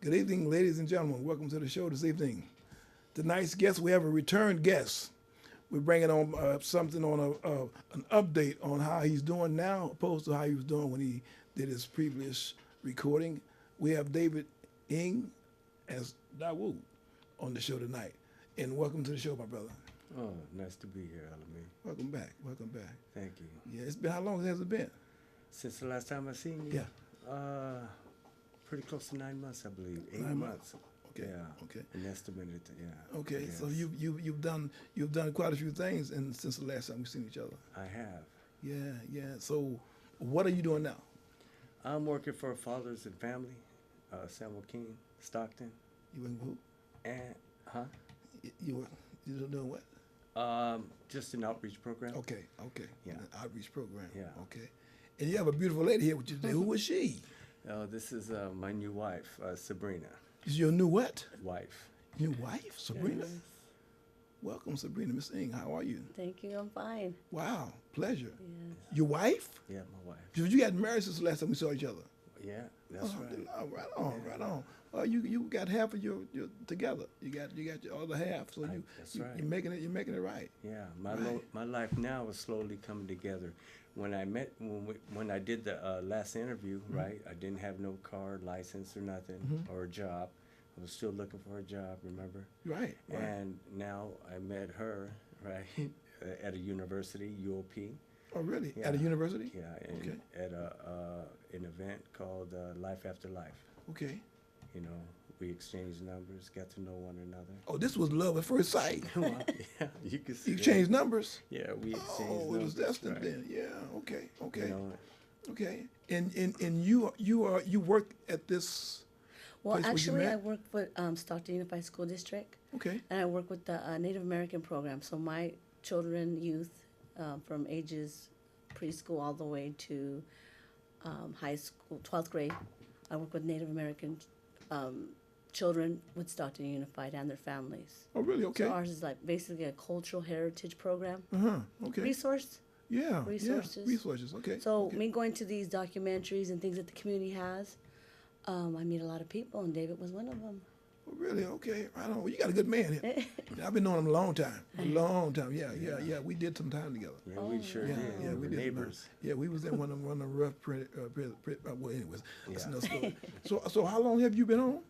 Good evening, ladies and gentlemen. Welcome to the show this evening. Tonight's guest, we have a return guest. We're bringing on something on an update on how he's doing now, opposed to how he was doing when he did his previous recording. We have David Enge as Dawood on the show tonight. And welcome to the show, my brother. Oh, nice to be here, Alameen. Welcome back. Welcome back. Thank you. Yeah, it's been, how long has it been? Since the last time I seen you? Yeah. Pretty close to 9 months, I believe. 8 9 months. Okay. Yeah. Okay. An estimated, yeah. Okay. Yes. So you've done quite a few things, and since the last time we've seen each other. I have. Yeah. Yeah. So, what are you doing now? I'm working for Fathers and Family, San Joaquin, Stockton. You in who? And, huh? You doing what? Just an outreach program. Okay. Okay. Yeah. An outreach program. Yeah. Okay. And you have a beautiful lady here with you today. Who was she? This is my new wife, Sabrina. Is your new what? Wife. New wife, Sabrina. Yes. Welcome, Sabrina. Miss Enge, how are you? Thank you. I'm fine. Wow, pleasure. Yes. Your wife? Yeah, my wife. You got married since the last time we saw each other. Yeah, that's right. Oh, right on, right on. Well, you got half of your together. You got your other half. So That's right. you're making it right. Yeah, Right. my life now is slowly coming together. When I did the last interview, right, I didn't have no car, license, or nothing, or a job. I was still looking for a job, remember? Right. And now I met her, right, at a university, UOP. Oh, really? Yeah. At a university? Yeah, Okay. at an event called Life After Life. Okay. You know, we exchanged numbers, got to know one another. Oh, this was love at first sight. Well, yeah, you can see You that. exchanged numbers. Yeah, we exchanged Oh, it was numbers. destined right. then. Yeah. Okay. Okay. You know, Okay. And you work at this Well, place where you actually, met? I work with Stockton Unified School District, Okay. and I work with the Native American program. So my children, youth, from ages preschool all the way to high school, 12th grade, I work with Native American children with Stockton Unified and their families. Oh, really? Okay. So ours is like basically a cultural heritage program. Okay. Resource. Yeah. resources. Yeah. Resources. Okay. So okay. me going to these documentaries and things that the community has, I meet a lot of people, and David was one of them. Oh, really? Okay. Right on. Well, you got a good man here. I've been knowing him a long time. A long time. Yeah. We did some time together. yeah, we sure Yeah, did. yeah, we we were did. neighbors. Yeah, we was in one of the rough well, anyways, that's Yeah. another story. So how long have you been on?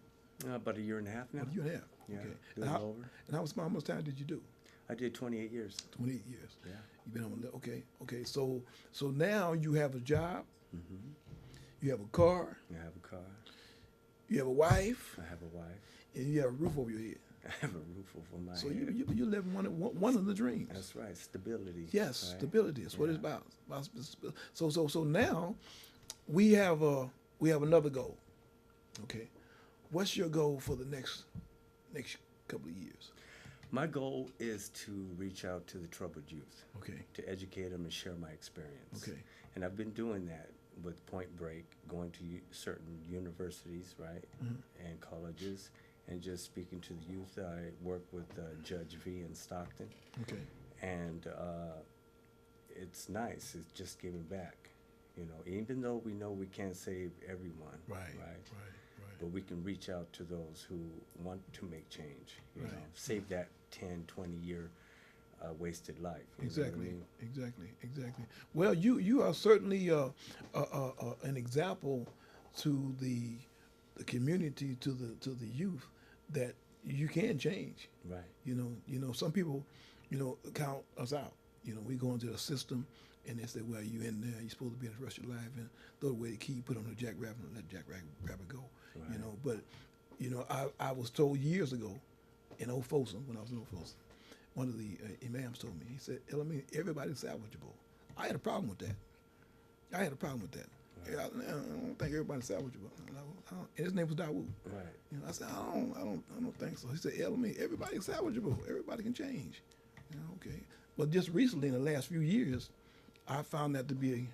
About a year and a half now. A year and a half. Yeah, Okay. a And little over. how much time did you do? I did 28 years. 28 years. Yeah. You've been on the okay. So now you have a job, you have a car, I have a car. you have a wife, I have a wife. and you have a roof over your head. I have a roof over my So head. you live one of the dreams. That's right. Stability. Yes, right? stability is what it's Yeah. about. So now we have another goal. Okay, what's your goal for the next couple of years? My goal is to reach out to the troubled youth, Okay, to educate them and share my experience. okay, And I've been doing that with Point Break, going to certain universities, right, and colleges, and just speaking to the youth. I work with Judge V in Stockton, okay, and it's nice. It's just giving back, you know. Even though we know we can't save everyone, right. but we can reach out to those who want to make change, you Right. know, save that 10, 20-year wasted life. You know what I Exactly, mean? exactly. Well, you are certainly an example to the community, to the youth, that you can change. Right. You know, some people, count us out. You know, we go into the system, and they say, well, you in there, you're supposed to be in the rest of your life, and throw away the key, put on the jackrabbit, and let jackrabbit go. Right. You know, but I was told years ago in Old Folsom, when I was in Old Folsom, one of the imams told me, he said, Elamine, everybody's salvageable. I had a problem with that. Yeah, I don't think everybody's salvageable. And his name was Dawood. Right. You know, I said, I don't think so. He said, Elamine, everybody's salvageable. Everybody can change. You know, okay. But just recently, in the last few years, I found that to be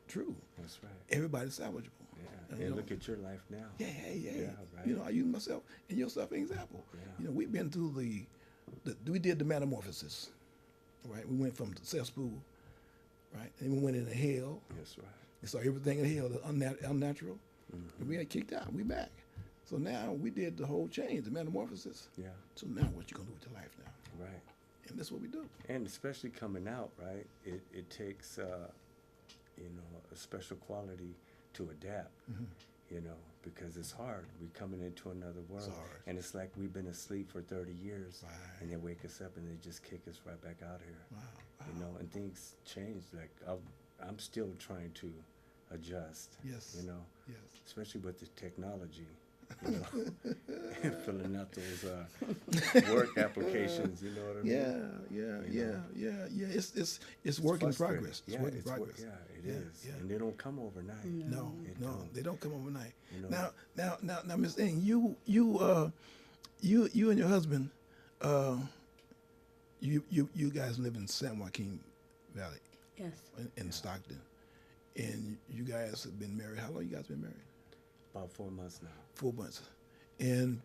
true. That's right. Everybody's salvageable. Yeah. you And know, look at your life now. Yeah, right. You know, I use myself and yourself an example. Yeah. You know, we've been through we did the metamorphosis, right? We went from the cesspool, right? And we went into hell. That's right. We saw everything in hell, the unnatural. And we got kicked out. We back. So now we did the whole change, the metamorphosis. Yeah. So now what you gonna do with your life now? Right. And that's what we do. And especially coming out, right? It takes, a special quality to adapt, because it's hard. We're coming into another world. It's hard. And it's like we've been asleep for 30 years. Right. And they wake us up and they just kick us right back out here. Wow. And things change. Like, I'm still trying to adjust. Yes. Yes. Especially with the technology. Filling out those work applications, you know what I mean? Yeah. It's work in frustrating. progress. It's Yeah, work in progress. it is. Yeah. And they don't come overnight. No, don't. they don't come overnight. You know? Now, Miss Eng, you and your husband, you guys live in San Joaquin Valley Yes. in Stockton, and you guys have been married. How long you guys been married? About 4 months now. 4 months, and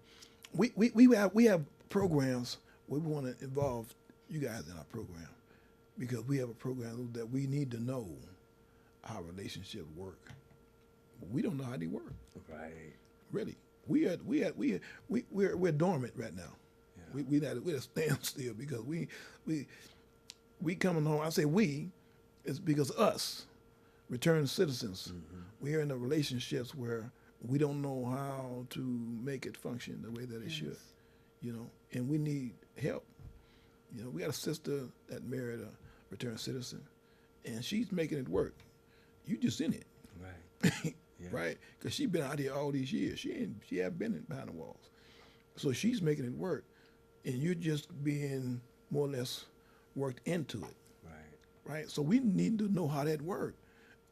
we have programs where we want to involve you guys in our program, because we have a program that we need to know how relationships work. We don't know how they work. Right. Really, we're dormant right now. Yeah. We're at a standstill because we coming home. I say we, it's because us, returned citizens, we're in the relationships where we don't know how to make it function the way that it should, and we need help. We got a sister that married a returned citizen, and she's making it work. You just in it. Right. Yeah. Right? Because she's been out here all these years. She haven't been behind the walls. So she's making it work, and you're just being more or less worked into it. Right. Right? So we need to know how that works.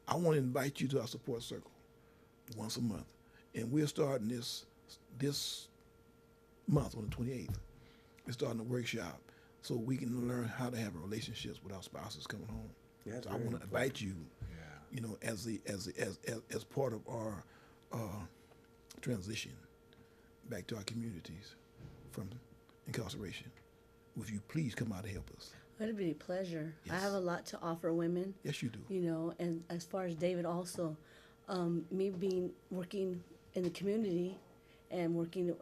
I want to invite you to our support circle once a month. And we're starting this month on the 28th. We're starting a workshop so we can learn how to have relationships with our spouses coming home. Yeah, So I want to invite you, Yeah. as part of our transition back to our communities from incarceration. Would you please come out and help us? It'd be a pleasure. I Yes. have a lot to offer women. Yes, you do. And as far as David also, me working in the community and working,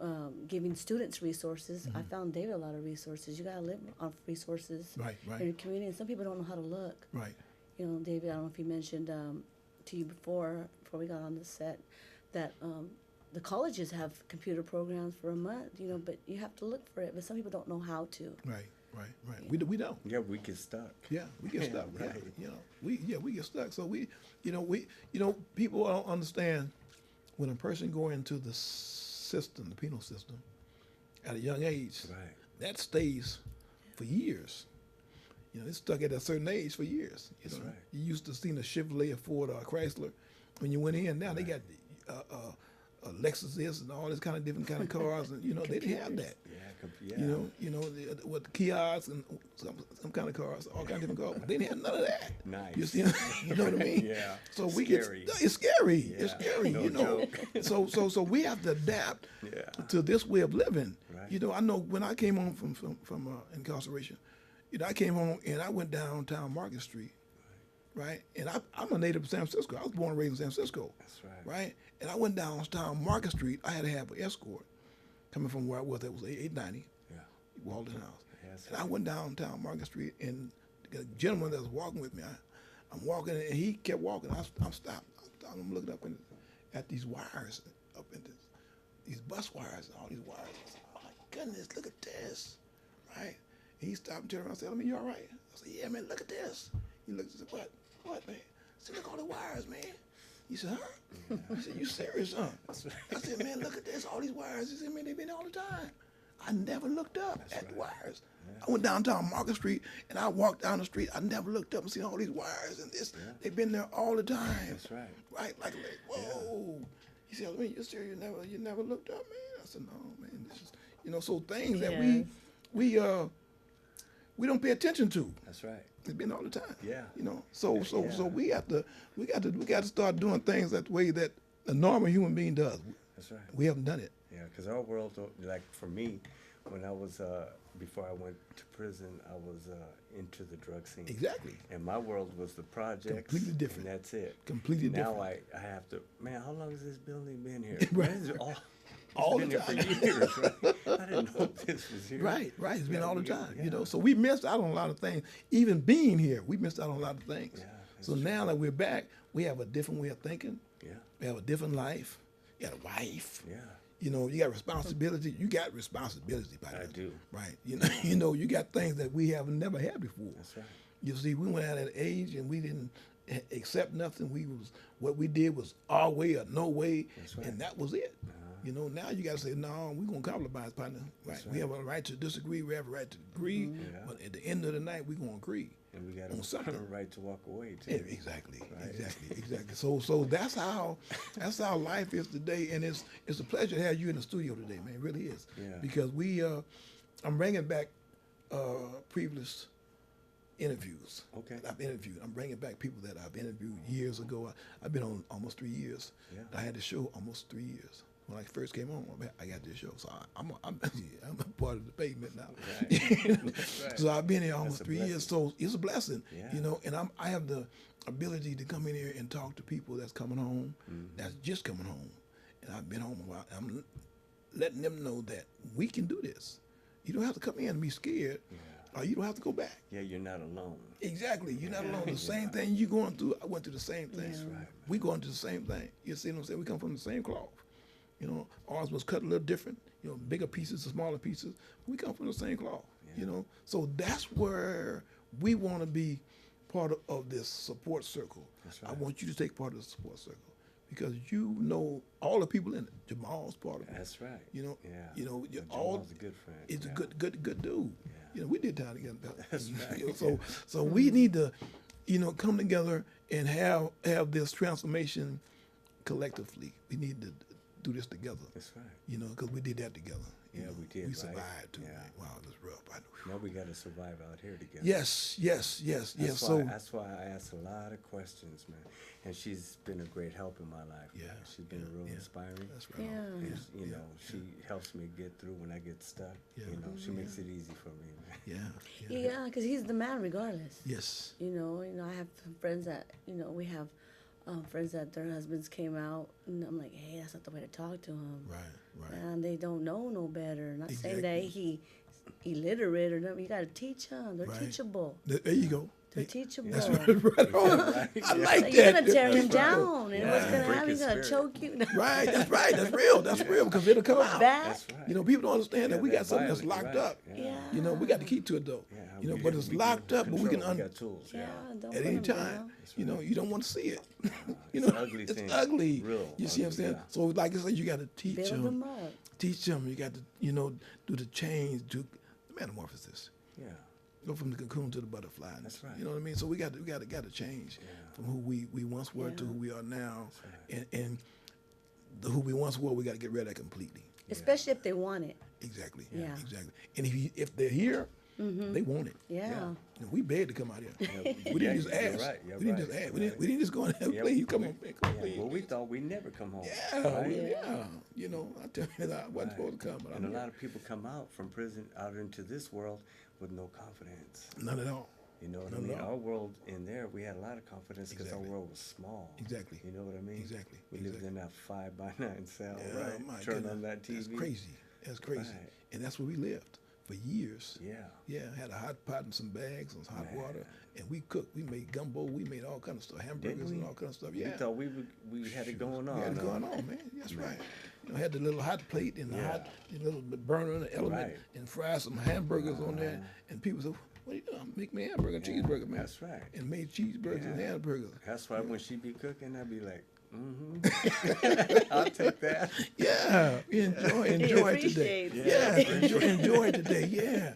giving students resources, I found David a lot of resources. You gotta live off resources Right, right. in your community, and some people don't know how to look. Right. David, I don't know if he mentioned to you before we got on the set, that the colleges have computer programs for a month, but you have to look for it, but some people don't know how to. Right. We don't. Yeah, we get stuck. Yeah, we get stuck. Right. Yeah, we get stuck. So people don't understand when a person go into the system, the penal system, at a young age, Right. that stays for years. It's stuck at a certain age for years. That's right. You used to see a Chevrolet, a Ford, or a Chrysler when you went in. Now they got Lexuses and all this kind of different kind of cars, and they didn't have that. With the kiosks and some kind of cars, all kind of different cars. But they didn't have none of that. Nice. You see, you know what I mean? Yeah. So Scary. it's scary. Yeah. It's scary. No joke. So we have to adapt Yeah. to this way of living. Right. I know when I came home from incarceration, I came home and I went downtown Market Street. Right? And I'm a native of San Francisco. I was born and raised in San Francisco. That's right. Right? And I went downtown Market Street. I had to have an escort coming from where I was. That was 890, Yeah. Walden House. Yes, And I went downtown Market Street, and the gentleman that was walking with me, I'm walking, and he kept walking. I'm stopped. I'm looking up at these wires, up in these bus wires, and all these wires. Oh my goodness, look at this, right? And he stopped and turned around and said, "You all right?" I said, "Yeah, man, look at this." He looked and said, "What, man?" I said, "Look at all the wires, man." He said, "Huh?" He said, "You serious, huh?" I said, "Man, look at this, all these wires." He said, "Man, they've been all the time." I never looked up at the wires. Yeah. I went downtown Market Street, and I walked down the street. I never looked up and seen all these wires and this. Yeah. They've been there all the time. That's right. Right, like whoa. He said, "I mean, you serious? You never looked up, man?" I said, "No, man. This is, so things that we don't pay attention to. That's right. It's been all the time. Yeah. So we got to start doing things that way that a normal human being does. That's right. We haven't done it. Yeah, because our world, like for me, when I was, before I went to prison, I was into the drug scene. Exactly. And my world was the projects. Completely different. And that's it. Completely now different. I have to, man, how long has this building been here? Right. Man, is it all, all the been here for time. years, right? I didn't know this was here. Right, right. It's been all the time, you know. Yeah. So we missed out on a lot of things. Even being here, we missed out on a lot of things. Yeah, that's So now that we're back, we have a different way of thinking. Yeah, We have a different life. You got a wife. yeah. You know, you got responsibility. You got responsibility, by I that. do. Right. You know, you got things that we have never had before. That's right. You see, we went out at an age and we didn't accept nothing. What we did was our way or no way, That's right. and that was it. You know, now you got to say, no, we're going to compromise, partner. Right. We have a right to disagree. We have a right to agree. Yeah. But at the end of the night, we're going to agree. And we got On something. a right to walk away too. Yeah, exactly, Right. exactly. So that's how life is today, and it's a pleasure to have you in the studio today, man. It really is. Yeah. Because I'm bringing back previous interviews. Okay. I've interviewed. I'm bringing back people that I've interviewed years ago. I've been on almost 3 years. Yeah. I had the show almost 3 years. When I first came on, I got this show, so I'm a part of the pavement now. Right. That's right. So I've been here almost That's a 3 years, blessing. so it's a blessing, Yeah. you know. And I have the ability to come in here and talk to people that's coming home, that's just coming home, and I've been home a while. I'm letting them know that we can do this. You don't have to come in and be scared, or you don't have to go back. Yeah, you're not alone. Exactly, you're not alone. The same thing you going through, I went through the same thing. That's right. We going through the same thing. You see what I'm saying? We come from the same cloth. You know, ours was cut a little different, you know, bigger pieces or smaller pieces. We come from the same cloth, you know. So that's where we want to be part of this support circle. That's I right. want you to take part of the support circle because you know all the people in it. Jamal's part of it. That's right. You know, Yeah. you know, Well, all Jamal's a good friend. it's Yeah. a good dude. Yeah. You know, we did time together. That's right. You know, so we need to, you know, come together and have this transformation collectively. We need to do this together. That's right. You know, because we did that together. You Yeah, know, we did, We right? survived too, Yeah. man. Wow, it was rough. Now we got to survive out here together. Yes. That's So that's why I ask a lot of questions, man. And she's been a great help in my life. Yeah, man. She's been real yeah. inspiring. that's right. Yeah. And, you yeah, know, she helps me get through when I get stuck. Yeah. You know, she makes it easy for me, man. Yeah. Yeah, because he's the man regardless. Yes. You know, I have some friends that, you know, we have friends that their husbands came out, and I'm like, hey, that's not the way to talk to him. Right. And they don't know no better. Not saying that Exactly. he illiterate or nothing. You got to teach them. They're Right. teachable. There you go. They're teachable. That's right on. Right, I yeah. like You're that. gonna tear him That's right. down, and what's Yeah. gonna Break happen? He's his gonna spirit. choke you. Right. That's right. That's real. That's real because it'll come out. Back. That's right. You know, people don't understand that Yeah, we that got something that's violent, locked right. up. Yeah. You know, we got the key to it though. Yeah, You know, we but can- it's we can locked up, but we can control. We got tools. Yeah, Yeah. don't at put any 'em time. down. You know, you don't want to see it. You It's know, an ugly it's thing. ugly. Real You see what I'm saying? ugly, yeah. So, like I said, you got to teach Build them. them up. Teach them. You got to, you know, do the change, do the metamorphosis. Yeah. Go from the cocoon to the butterfly. That's right. You know what I mean? So we got to change from who we once were to Yeah. who we are now, That's and who we once were, we got to get rid of that completely. Especially if they want it. Exactly. Yeah. Exactly. And if they're here, they want it. Yeah. You know, we begged to come out here. Yeah, We didn't just you're ask. right, you're We didn't right, just ask. you're We didn't just go in there. Yeah, Please come on, man. Come on, Yeah. please. Well, we thought we'd never come home. Yeah, right? yeah. You know, I tell you that I wasn't supposed to come, but And a I'm lot here. of people come out from prison out into this world with no confidence. None at all. You know what I Not at mean? all. Our world in there, we had a lot of confidence because Exactly. our world was small. Exactly. You know what I mean? Exactly. We lived Exactly. in that 5x9 cell, Yeah, right? my Turn goodness. on that TV. That's crazy. That's crazy. Right. And that's where we lived for years. Yeah. Yeah, had a hot pot and some bags and some hot Man. water, and we cooked. We made gumbo. We made all kind of stuff, hamburgers Didn't we? and all kind of stuff. We Yeah, thought we had it going on. we had it huh? going on, man. That's right. You know, had the little hot plate and the Yeah. hot the little burner and the element, Right. and fry some hamburgers on there. And people said, "What are you doing? Make me a hamburger, and cheeseburger, man." That's right. And made cheeseburgers and Yeah. hamburgers. That's why when she be cooking, I'd be like, mm-hmm. I'll take that. Yeah, enjoy it today. appreciates it. Yeah, enjoy it today. Yeah.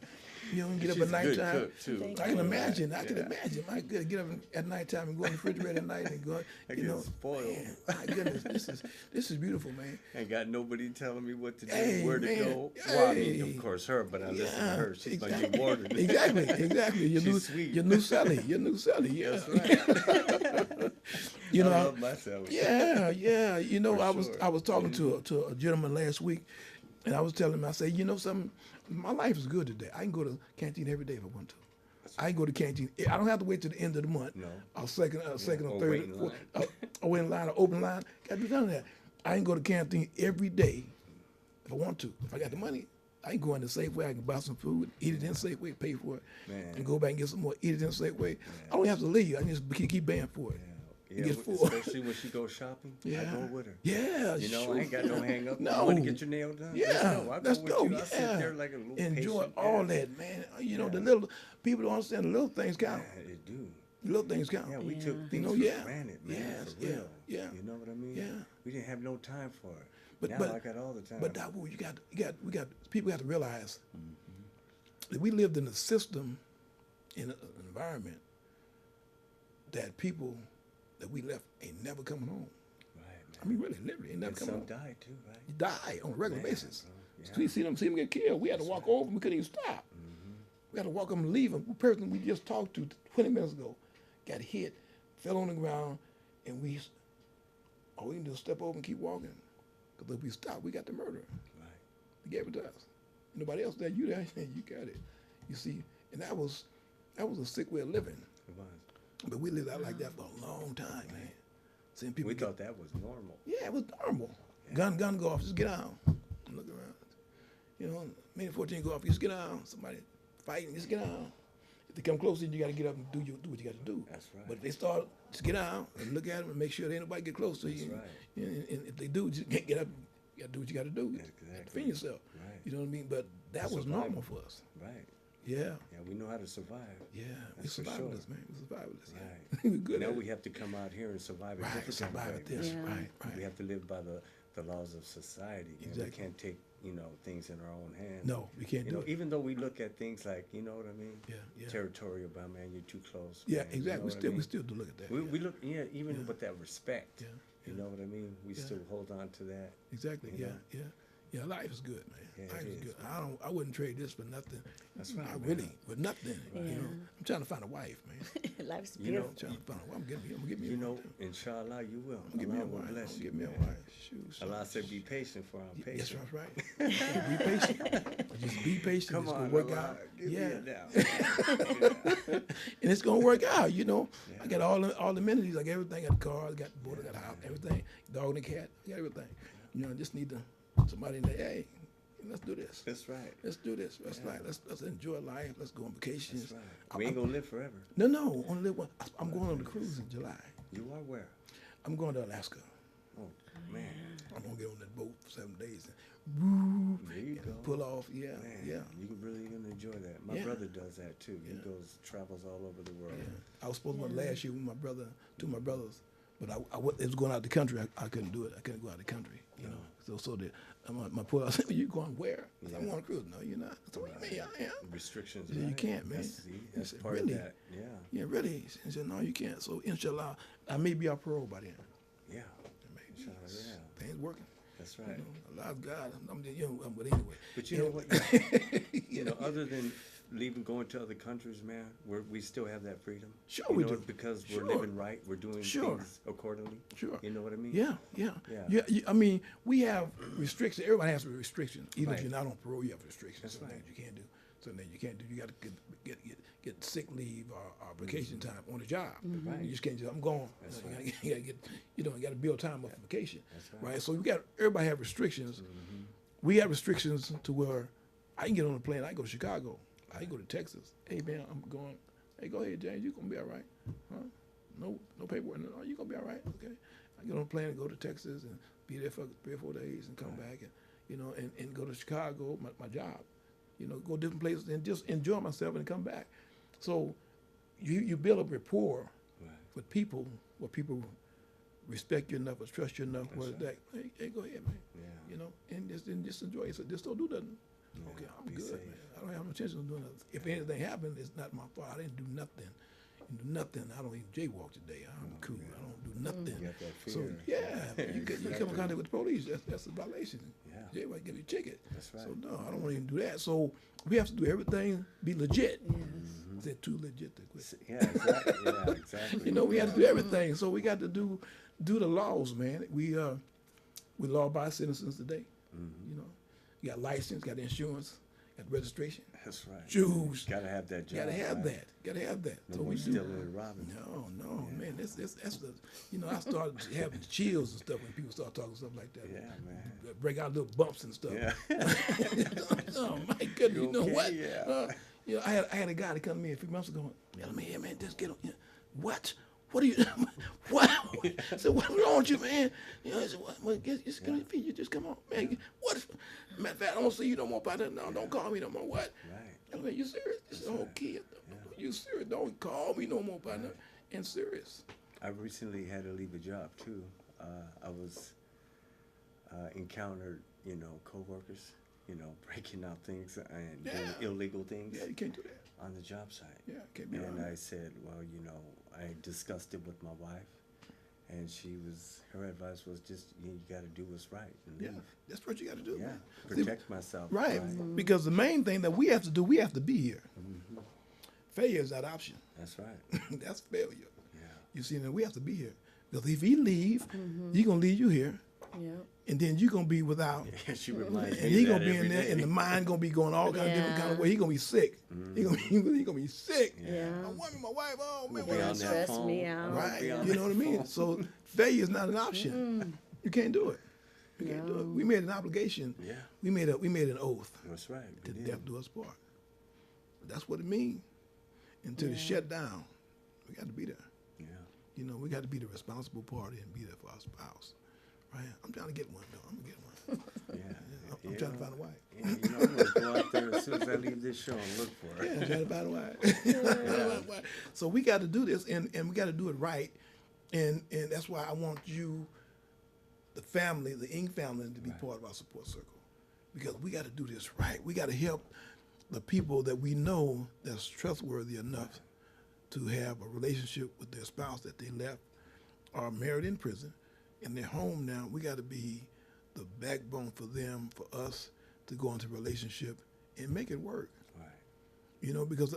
You know, get up She's at a good nighttime. cook, too. Thank I can imagine. I can Yeah. imagine. My goodness, get up at nighttime and go in the refrigerator at night and go. I You get know, spoiled. man, my goodness, this is beautiful, man. Ain't got nobody telling me what to do, Hey, where to man. go. Well, I mean, Hey. of course, her, but I listen to Yeah, her. She's like exactly. your water. Exactly. Your She's new, sweet. your new Sally. Yeah. That's right. You know, I love my sandwich. yeah. You know, For I was sure. I was talking to a gentleman last week, and I was telling him, I said, you know something, my life is good today. I can go to canteen every day if I want to. I can go to canteen. I don't have to wait till the end of the month. No. Or second or or third, wait in or line. wait in line or open line. Got to be done that. I can go to canteen every day if I want to. If I got the money, I can go in the Safeway, I can buy some food, eat it in Safeway, pay for it, Man. and go back and get some more, eat it in Safeway. I don't have to leave. I just keep paying for it. Yeah, Get full. especially when she goes shopping. Yeah. I go with her. Yeah, You know, sure. I ain't got no hang up. No. You want to get your nail done? Yeah, Let's go. I go with you. I yeah. sit there like a little Enjoy patient. all that, man. You know, the little people don't understand the little things count. Yeah, it do. The little things count. Yeah, we Yeah. took things know, for yeah. granted, man. Yes, for real. yeah. You know what I mean? Yeah. We didn't have no time for it. But- Now but- I got all the time. But Dawu, we got people got to realize that we lived in a system, in an environment that people that we left ain't never coming home. right, man. I mean, really, literally, ain't never And coming some home. died too, right? You die on a regular Man, basis. bro. Yeah. So we see them get killed. We had to walk over. We couldn't even stop. We had to walk them and leave them. The person we just talked to 20 minutes ago got hit, fell on the ground, and all we can do is step over and keep walking. Because if we stop, we got the murder. Right. They gave it to us. Nobody else there. You there? You got it. You see, and that was a sick way of living. It was. But we lived out like that for a long time, man. Seeing people. We get- thought that was normal. Yeah, it was normal. Gun go off, just get down. Look around. You know, maybe 14 go off, just get down. Somebody fighting, just get down. If they come close, then you got to get up and do what you got to do. That's right. But if they start, just get down and look at them and make sure they ain't nobody get close to you. That's right. And if they do, just get up. You got to do what you got to do. Exactly. Defend yourself. Right. You know what I mean? But that was Survival. normal for us. Right. Yeah. Yeah, we know how to survive. Yeah. That's We for survived sure. this, man. We survived this. Right. Yeah. we good Now at we it. have to come out here and survive a Right, different kind survive of at way. this. Yeah. Right, We right. have to live by the laws of society. And Exactly. we can't take, things in our own hands. No, we can't do it. Even though we look at things like, you know what I mean? Yeah, yeah. Territorial, but man, you're too close. Yeah, man, you exactly. know We what I still mean? we still do look at that. We yeah. look, even with that respect. Yeah, You know what I mean? We Yeah. still hold on to that. Exactly. You Yeah, know? yeah, yeah. Life is good, man. Yeah, life it is is, good. I wouldn't trade this for nothing. That's right, Not man. really, with nothing. You Yeah. know, I'm trying to find a wife, man. Life's You know, beautiful. I'm trying to find a wife. I'm gonna get me. You a know, wife. inshallah, you will. I'm gonna get me a Allah will wife. bless I'm you. get me a man. wife. Shoot. Allah said, be patient for I'm Yes, patient. that's right. Be patient. Just be patient. Come it's on, gonna work Allah, out. give me Yeah, it now. and it's gonna work out. You know, Yeah. I got all the amenities, like everything. I got cars, got boat, I got a house, everything. Dog and a cat, I got everything. You know, I just need somebody in there. Hey, let's do this. That's right. Let's do this. Let's Yeah. let's enjoy life. Let's go on vacations. That's right. We ain't gonna live forever. No, only live one. I'm going on the cruise in July. You are where? I'm going to Alaska. Oh man, I'm gonna get on that boat for 7 days and there you go. pull off. Yeah, Man, yeah. You really gonna enjoy that. My Yeah. brother does that too. He Yeah. travels all over the world. I was supposed to go last year with my brother, two of my brothers, but it was going out the country. I couldn't do it. I couldn't go out the country. You know, so my poor, I said, "You going where?" I said, "I'm Yeah. on a cruise." No, you're not. So what do you mean? I am. Restrictions. Yeah, you right? can't, man. That's, see, He that's said, part "Really?" of that. Yeah. Yeah, really. He said, "No, you can't." So inshallah, I may be off parole by then. Yeah. Maybe. Inshallah, yeah. Things working. That's You right. know, a lot of God. I'm just, but anyway. But you know what? You know, other than leaving, going to other countries, man, we still have that freedom. Sure you we know, do. Because we're Sure. living right. We're doing Sure. things accordingly. Sure. You know what I mean? Yeah. Yeah. I mean, we have restrictions. Everybody has restrictions. Even Right. if you're not on parole, you have restrictions. That's Some right. things you can't do. Some things you can't do. You got to get sick leave or vacation time on the job. Right. You just can't just, I'm gone. That's you right. gotta get, you got to build time up for vacation. That's right. So everybody have restrictions. Mm-hmm. We have restrictions to where I can get on a plane. I can go to Chicago. I can go to Texas. Hey man, I'm going. Hey, go ahead, James. You gonna be all right? Huh? No paperwork. No, you gonna be all right? Okay. I get on a plane and go to Texas and be there for 3 or 4 days and come back and and go to Chicago, my job. Go different places and just enjoy myself and come back. So you build up rapport Right. with people where people respect you enough or trust you enough where That's that hey, go ahead, man. Yeah. And just enjoy it. So just don't do nothing. Yeah, Okay, I'm be good, safe. man. I don't have no intention of doing nothing. If anything happened, it's not my fault. I didn't do nothing. I don't even jaywalk today. I'm cool. I don't do nothing. You got that fear. So yeah, you come in Exactly. contact with the police. That's a violation. Yeah. Jaywalk, give you a ticket. That's right. So no, I don't want to even do that. So we have to do everything, be legit. Mm-hmm. Is it too legit to quit? Yeah, exactly. Yeah, exactly. We have to do everything. So we got to do the laws, man. We law-abiding citizens today. Mm-hmm. You got license, got insurance, at registration. That's right. Shoes. Gotta have that job. Gotta have right? that. Gotta have that. No So more we do. stealing and robbing. No, man. That's the, I started having chills and stuff when people start talking stuff like that. Yeah, man. Break out little bumps and stuff. Yeah. Oh my goodness, you know okay? what? Yeah. I had a guy to come to me a few months ago. Tell me, hey man, just get on. What? What are you? What? I said, what's wrong with you, man? I said, what? Just get on your feet. You just come on, man. What? Matter of fact, I don't see you no more, partner. No, don't call me no more. What? Right. I mean, you serious? This is a whole kid. You serious? Don't call me no more, partner. And serious. I recently had to leave a job too. I was encountered, coworkers, breaking out things and doing illegal things Yeah, you can't do that. on the job site. Yeah, can't be And around. I said, well, I discussed it with my wife, and her advice was just, you got to do what's right and Yeah, leave. that's what you got to do. Yeah, Man. protect myself. Right, because the main thing that we have to do, we have to be here. Mm-hmm. Failure is not option. That's right. That's failure. Yeah. You see, now we have to be here. Because if he leave, he going to leave you here, Yeah. and then you're going to be without. She reminds And me he of going that to be in every there, day. and the mind going to be going all kind of different kind of way. He going to be sick. He going to be sick. Yeah. My woman, my wife, oh man, Be what on is that that? Stress me phone. out. Right, Be on you know what I that mean? phone. So failure is not an option. You can't do it. You can't do it. We made an obligation. Yeah. We made an oath. That's right. To we did. death do us part. That's what it means. Until it's shut down, we got to be there. Yeah. We got to be the responsible party and be there for our spouse. Right? I'm trying to get one, though. I'm going to get one. Yeah. I'm trying to find a wife. Yeah, I'm going to go out there as soon as I leave this show and look for her. Yeah, I'm trying to find a wife. So we got to do this, and we got to do it right. And that's why I want you, the family, the Enge family, to be part of our support circle. Because we got to do this right. We got to help the people that we know that's trustworthy enough to have a relationship with their spouse that they left or married in prison, and they're home now. We got to be the backbone for them, for us to go into a relationship and make it work. Right. Because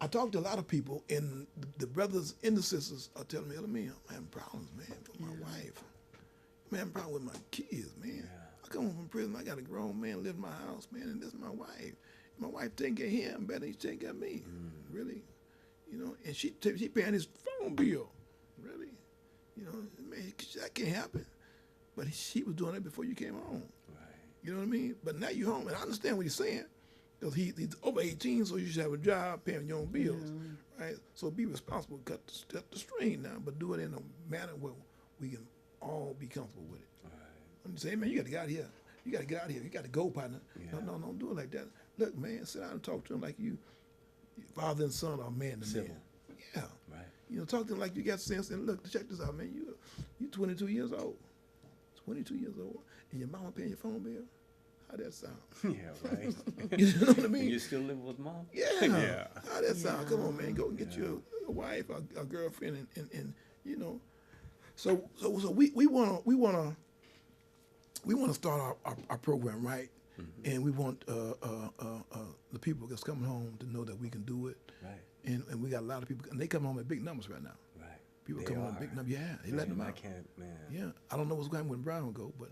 I talk to a lot of people, and the brothers and the sisters are telling me, I'm having problems, man, with my wife. I'm having problems with my kids, man. Yeah. I come home from prison, I got a grown man live in my house, man, and this is my wife. My wife taking care of him better than he's taking care of me, really. And she paying his phone bill, really. Man, that can't happen. But she was doing it before you came home. Right. You know what I mean? But now you're home, and I understand what he's saying. Because he's over 18, so you should have a job paying your own bills, right? So be responsible, cut the string now, but do it in a manner where we can all be comfortable with it. Right. And say, hey, man, you got to get out of here. You got to get out of here. You got to go, partner. Yeah. No, don't do it like that. Look, man, sit down and talk to him like you, father and son, or man to Civil. man. Yeah. Right. Talk to him like you got sense. And look, check this out, man. You 22 years old. 22 years old, and your mama paying your phone bill. How that sound? Yeah, right. You know what I mean? And you still live with mom? Yeah. Yeah. How that sound? Come on, man. Go and get you a wife, a girlfriend, and So we wanna start our program right, and we want the people that's coming home to know that we can do it. Right. And we got a lot of people, and they come home in big numbers right now. Right. People They come home in are. big numbers. Yeah, they letting them I out. can't, man. Yeah, I don't know what's going to happen when Brown go, but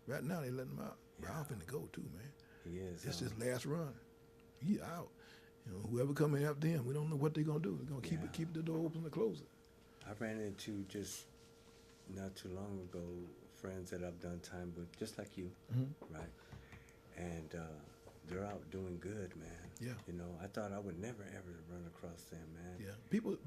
right now they letting him out. Brown finna go too, man. He is. It's his last run. He out. Whoever come in after him, we don't know what they're gonna do. They're gonna keep the door open or close it. I ran into just not too long ago friends that I've done time with, just like you, right? And they're out doing good, man. Yeah. I thought I would never ever run across them, man. Yeah. People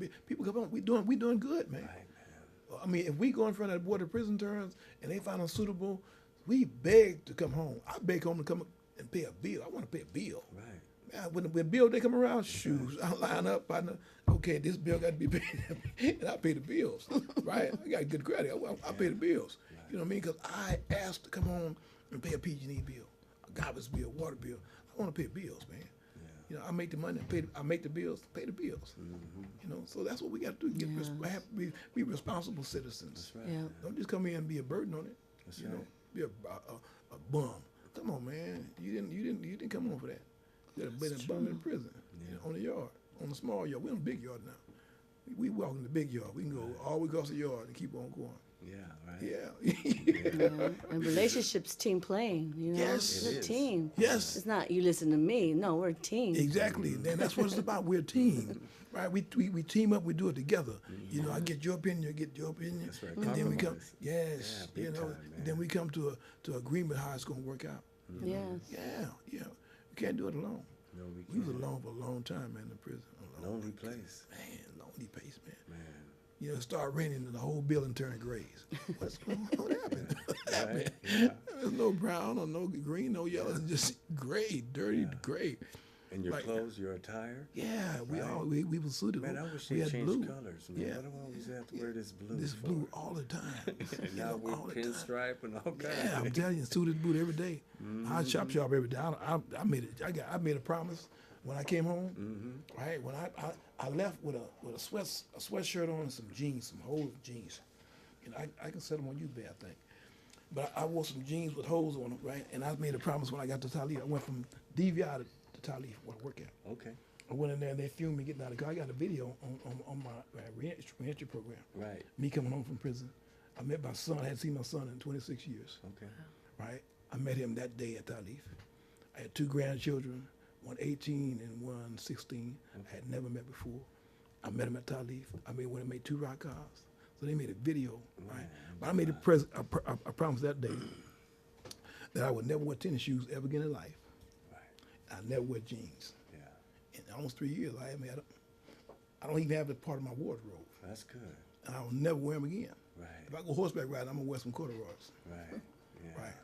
come on. We doing good, man. Right, man. I mean, if we go in front of the board of prison terms and they find us suitable, we beg to come home. I beg home to come and pay a bill. I want to pay a bill. Right. Man, when the bill they come around, shoes, I line up, partner. Okay, this bill got to be paid, and I pay the bills, right? I got good credit. I pay the bills. Right. You know what I mean? Because I asked to come home and pay a PG&E bill, a garbage bill, water bill. I want to pay bills, man. Yeah. I make the money, I make the bills, pay the bills. So that's what we got to do. Have to be responsible citizens. That's right. Yeah. Don't just come here and be a burden on it. That's you right. know, be a bum. Come on, man. You didn't come home for that. You got been a bum in prison, on the yard, on the small yard. We're on the big yard now. We walk in the big yard. We can go all the way across the yard and keep on going. Yeah, right. Yeah. And relationships, team playing. You know, Yes. we're It a is. team. Yes. It's not you listen to me. No, we're a team. Exactly. And that's what it's about. We're a team, right? We team up. We do it together. You know, I get your opinion, you get your opinion, That's right. and then we come. Compromise. Yes. Yeah, You big know, time, man. then we come to agreement how it's going to work out. Yes. Yeah. Yeah. You can't do it alone. No, We was alone for a long time, man, in the prison. Lonely place, Man, lonely place, man. man. You know, it started raining and the whole building turned grays. What's going on? What happened? Right? Yeah. There's no brown or no green, no yellow. It's just gray, dirty gray. And your Like- clothes, your attire. Yeah, we Right. all we were suited. Man, I wish we they had changed blue. colors. Man, Yeah. why do I always have to wear this blue? This for? blue all the time. And You now know, we're all the time. pinstripe and all kinds. Yeah, I'm telling you, suited boot every day. I shop every day. I made it. I made a promise when I came home. Right when I left with a sweatshirt on and some jeans, some whole jeans. And I can set them on you, Bear, I think. But I wore some jeans with holes on them, right? And I made a promise when I got to Talif. I went from DVI to Talif, where I work at. Okay. I went in there and they filmed me getting out of the car. I got a video on my reentry program. Right. Me coming home from prison. I met my son. I hadn't seen my son in 26 years. Okay. Right? I met him that day at Talif. I had 2 grandchildren, one 18 and one 16. I had never met before. I met him at Talif. I made when I made 2 rock cars. So they made a video, right? But I made a promise that day that I would never wear tennis shoes ever again in life. Right. I never wear jeans. Yeah. In almost 3 years, I don't even have it part of my wardrobe. That's good. And I will never wear them again. Right. If I go horseback riding, I'm gonna wear some corduroys, Right. Yeah. right?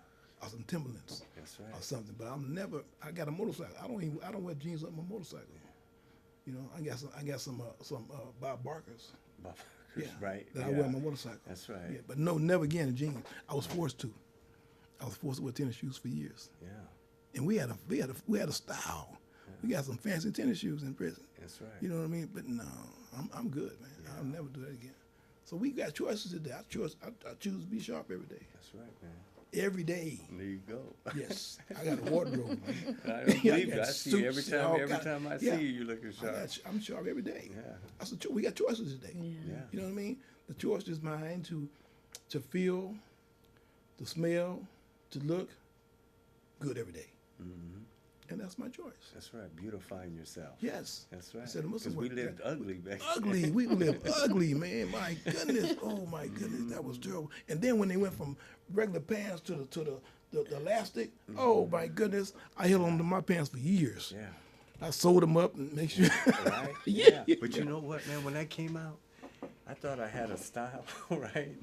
Or some Timberlands. That's Or right. something. But I got a motorcycle. I don't wear jeans on my motorcycle. You know, I got some Bob Barkers. Buffers, Yeah, right. that I wear on my motorcycle. That's right. Yeah, but no, never again in jeans. I was forced to. I was forced to wear tennis shoes for years. Yeah. And we had a style. We got some fancy tennis shoes in prison. That's right. You know what I mean? But no, I'm good, man. I'll never do that again. So we got choices today. I choose to be sharp every day. That's right, man. Every day. There you go. Yes, I got a wardrobe. Man. I don't believe got you. I see you every suits, all time. kind- I yeah. see you, you're looking sharp. I'm sharp every day. Yeah. I said, we got choices today. Yeah. You know what I mean? The choice is mine to feel, to smell, to look good every day. Mm-hmm. And that's my choice. That's right. Beautifying yourself. Yes. That's right. I said, Muslim we women- lived ugly back Ugly. We lived ugly, man. My goodness. Oh my goodness, that was terrible. And then when they went from regular pants to the elastic, oh my goodness, I held on to my pants for years. Yeah. I sewed them up and make sure. Right? Yeah. But you know what, man? When that came out, I thought I had a style, right?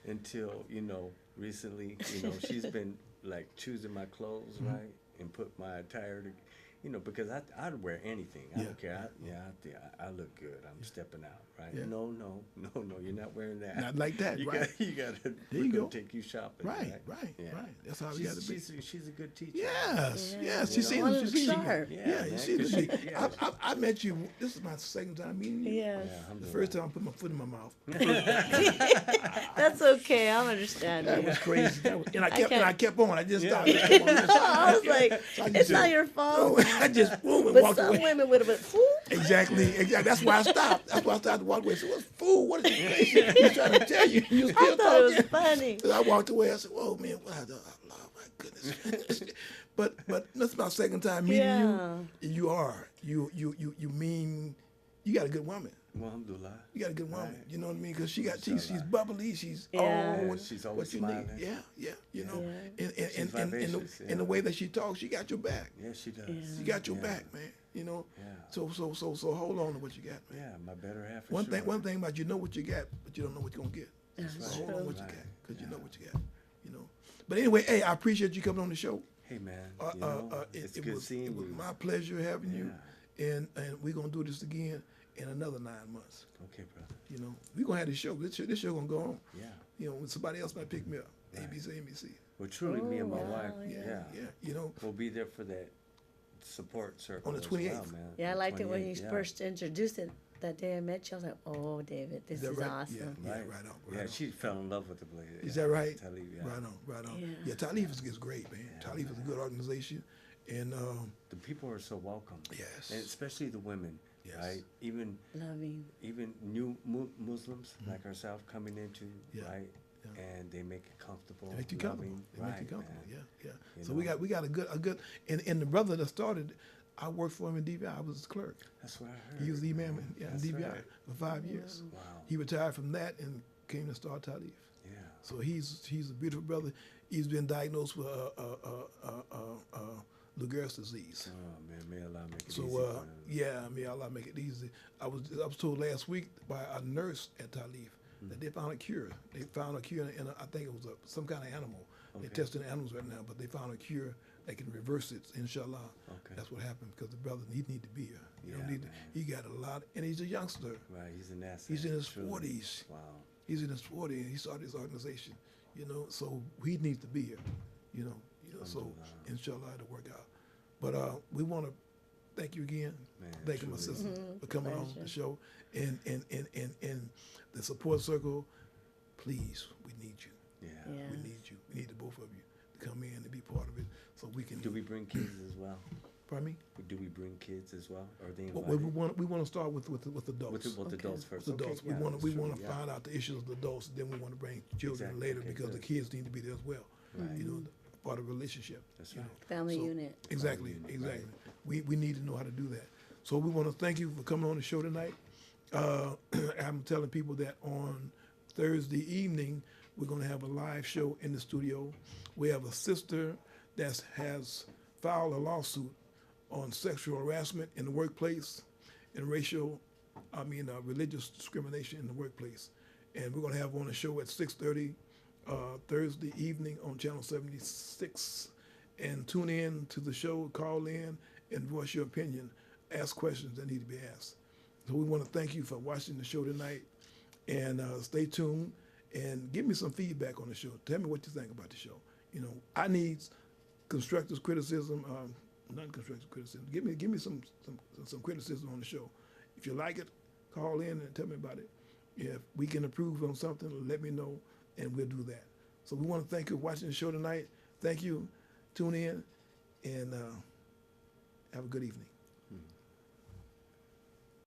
Until, recently, she's been like choosing my clothes, Mm-hmm. right? And put my attire to, because I'd wear anything. I Yeah. don't care. I look good. I'm stepping out, right? Yeah. No, you're not wearing that. Not like that, You right. got to, you we're go. going to take you shopping. Right. Yeah. That's how we got to be. She's a good teacher. Yes, Yeah. yes. She You seems know, she seems sharp. Yeah, Yeah, you man, see 'cause me. she- yeah. I met you. This is my second time meeting you. Yes. Yeah, The first time I put my foot in my mouth. That's okay. I'm understanding. That was crazy. And I can't- kept on. I just Yeah. stopped. I kept on. I was like, I it's just- not your fault. I just boom and But walked some away. women would have been, whoo. Exactly. That's why I stopped. That's why I started to walk away. I said, "What's fool? What is you crazy? He's trying to tell you. You I still thought it was talking." funny. I walked away. I said, "Whoa, man! Wow, oh, my goodness!" but that's my second time meeting Yeah. you. You mean you got a good woman. Alhamdulillah. You got a good woman. Right. You know what I mean? Because she's Inshallah. bubbly. She's Yeah. all Yeah, what, she's what always you smiling. need. Yeah. You know, Yeah. and vivacious, in the way that she talks, she got your back. Yeah, she does. Yeah. She got your Yeah. back, man. You know. Yeah. So hold on to what you got, man. Yeah, my better half. For One sure. thing about you know what you got, but you don't know what you're gonna get. That's So hold on true. what you Right. got, because you know Yeah. what you got. You know. But anyway, hey, I appreciate you coming on the show. Hey man, It it's good seeing was you. my pleasure having you, and we're gonna do this again in another 9 months. Okay, brother. You know, we're gonna have this show. This show gonna go on. Yeah. You know, when somebody else might pick me up, Right. ABC. Well, truly, me and my Oh, wife, wow, Yeah. yeah, You know, we'll be there for that support circle On the as 28th. well, man. Yeah, I The liked it when you 28th, yeah. first introduced it that day I met you. I was like, oh, David, this that is right? awesome. Yeah, Right. right on. Yeah, Right on. she fell in love with the place. Is yeah. that right? Talib, yeah. Right on. Yeah. Yeah, Talif is great, man. Yeah, Talif is a good organization, and The people are so welcome. yes. And especially the women. Yes. right? Loving. Even new Muslims like ourselves coming into, Yeah, right? yeah. And they make it comfortable, They make you comfortable. loving, They make you right, comfortable. man. Yeah, yeah. You So know? we got a good and the brother that started, I worked for him in DVI. I was his clerk. That's what I heard. He was the imam man. in That's DVI right. for 5 years. Wow. He retired from that and came to start Talif. Yeah. So he's a beautiful brother. He's been diagnosed with Lou Gehrig's disease. Oh man, may Allah make it So easy for him. yeah, may Allah make it easy. I was told last week by a nurse at Talif that they found a cure. They found a cure in I think it was some kind of animal. They're Okay. testing animals right now, but they found a cure that can reverse it. Inshallah. Okay. That's what happened because the brother he need to be here. You Yeah, don't need man. he got a lot, and he's a youngster. Right, he's an asset. He's in his truly. 40s. Wow. He's in his 40s, and he started his organization. You know, so he needs to be here. You know. So Alhamdulillah. inshallah it'll work out. But we want to thank you again. Man, Thank you, my truly. sister, for coming on the Pleasure. show. And the support circle, please, we need you. Yeah. Yeah. We need you. We need the both of you to come in and be part of it so we can. Do we bring kids as well? Pardon me? Do we bring kids as well? Or are they Well, invited? we want to start with adults. With Okay. adults first. With adults. Okay, we yeah, want that's to true, yeah. find out the issues of the adults. Then we want to bring children Exactly. later Okay, because the good. kids need to be there as well. Right. You know, part of the relationship. That's you right. know. Family So- unit. Exactly, Right. exactly. We need to know how to do that. So we want to thank you for coming on the show tonight. I'm telling people that on Thursday evening we're going to have a live show in the studio. We have a sister that has filed a lawsuit on sexual harassment in the workplace and religious discrimination in the workplace. And we're going to have her on the show at 6:30 Thursday evening on Channel 76. And tune in to the show, call in, and voice your opinion. Ask questions that need to be asked. So we want to thank you for watching the show tonight. And stay tuned and give me some feedback on the show. Tell me what you think about the show. You know, I need constructive criticism, not constructive criticism. Give me some criticism on the show. If you like it, call in and tell me about it. If we can improve on something, let me know, and we'll do that. So we want to thank you for watching the show tonight. Thank you. Tune in and have a good evening.